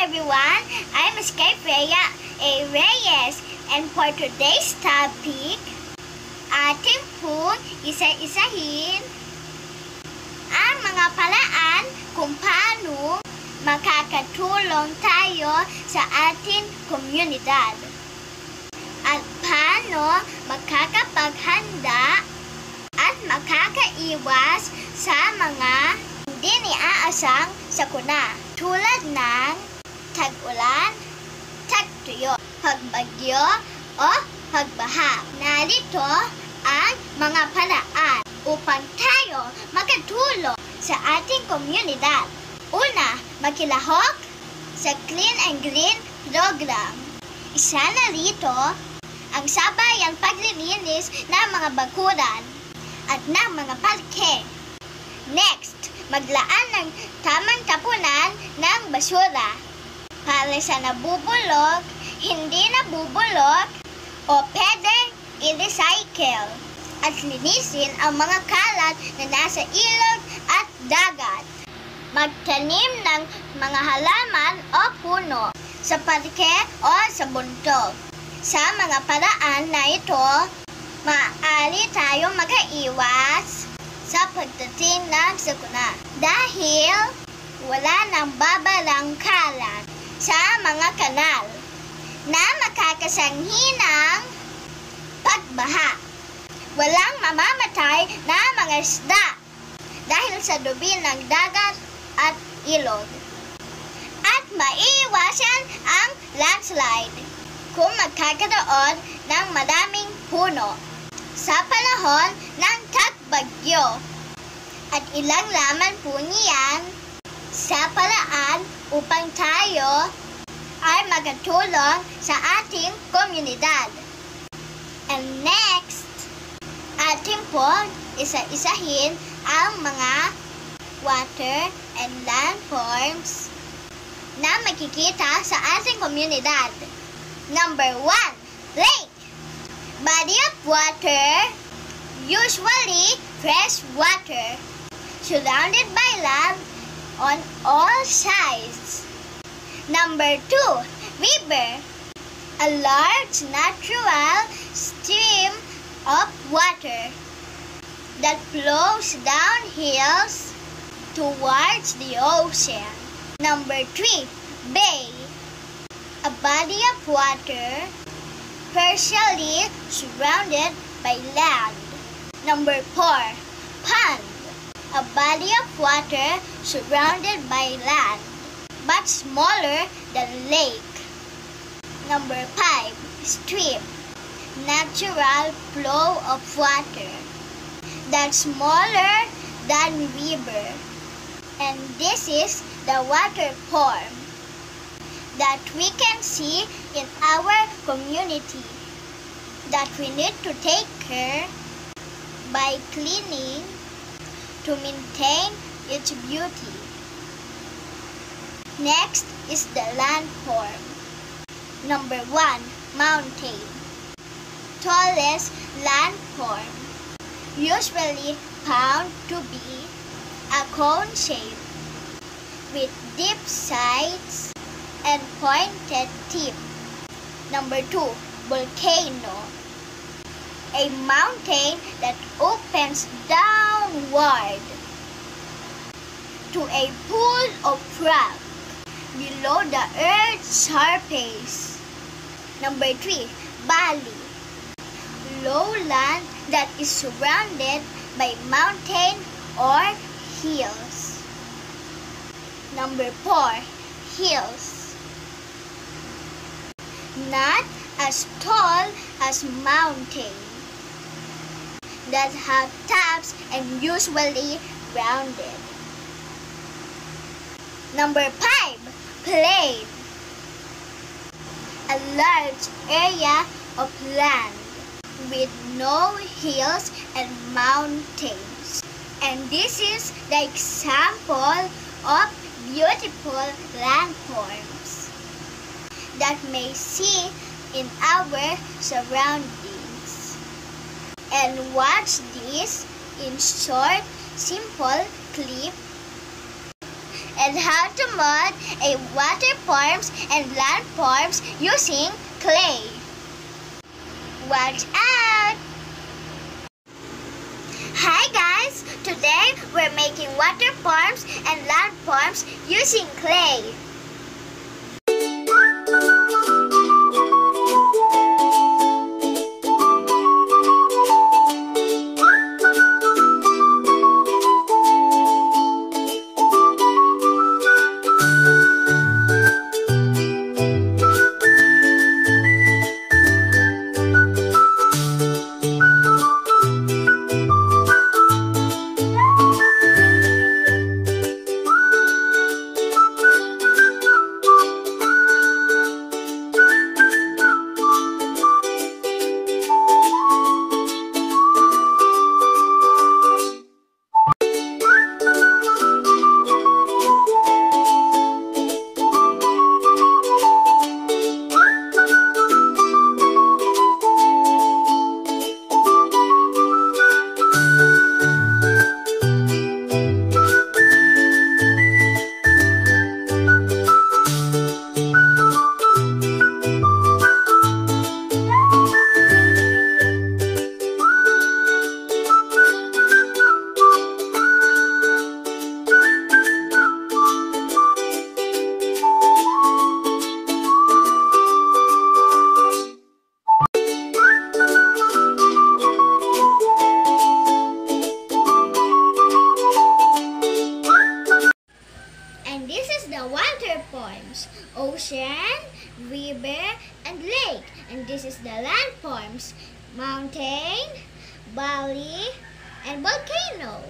everyone, I'm Sky Freya A. Reyes, and for today's topic, ating pong isa-isahin ang mga paraan kung paano makakatulong tayo sa ating komunidad at paano makakapaghanda at makakaiwas sa mga hindi niaasang sakuna tulad ng tag-ulan, tag-tuyo, pagbagyo o pagbaha. Narito ang mga paraan upang tayo makatulong sa ating komunidad. Una, makilahok sa Clean and Green program. Isa na rito ang sabayang paglilinis ng mga bakuran at ng mga parke. Next, maglaan ng tamang tapunan ng basura para sa nabubulok, hindi nabubulok o pwedeng i-recycle at linisin ang mga kalat na nasa ilog at dagat. Magtanim ng mga halaman o puno sa parke o sa bundok. Sa mga paraan na ito, maaari tayong makaiwas sa pagdating ng sakuna dahil wala nang babalang kalat sa mga kanal na makakasanghi ng pagbaha. Walang mamamatay na mga isda dahil sa dumi ng dagat at ilog. At maiiwasan ang landslide kung magkakaroon ng madaming puno sa panahon ng tagbagyo. At ilang laman po niyan sa paraan upang tayo ay magtulong sa ating komunidad. And next, ating po isa-isahin ang mga water and landforms na makikita sa ating komunidad. Number 1, lake. Body of water, usually fresh water, surrounded by land on all sides. Number 2, river. A large natural stream of water that flows down hills towards the ocean. Number 3, bay. A body of water partially surrounded by land. Number 4, pond. A body of water surrounded by land, but smaller than lake. Number 5, stream. Natural flow of water that's smaller than river. And this is the water form that we can see in our community that we need to take care by cleaning to maintain its beauty. Next is the landform. Number 1, mountain. Tallest landform, usually found to be a cone shape with deep sides and pointed tip. Number 2, volcano. A mountain that opens downward to a pool of rock below the earth's surface. Number 3, valley. Lowland that is surrounded by mountain or hills. Number 4, hills. Not as tall as mountains that have tops and usually rounded. Number 5, plain. A large area of land with no hills and mountains. And this is the example of beautiful landforms that may see in our surroundings. And watch this in short, simple clip and how to mold a water forms and land forms using clay. Watch out! Hi guys! Today we're making water forms and land forms using clay. And this is the water forms: ocean, river, and lake. And this is the land forms: mountain, valley, and volcano.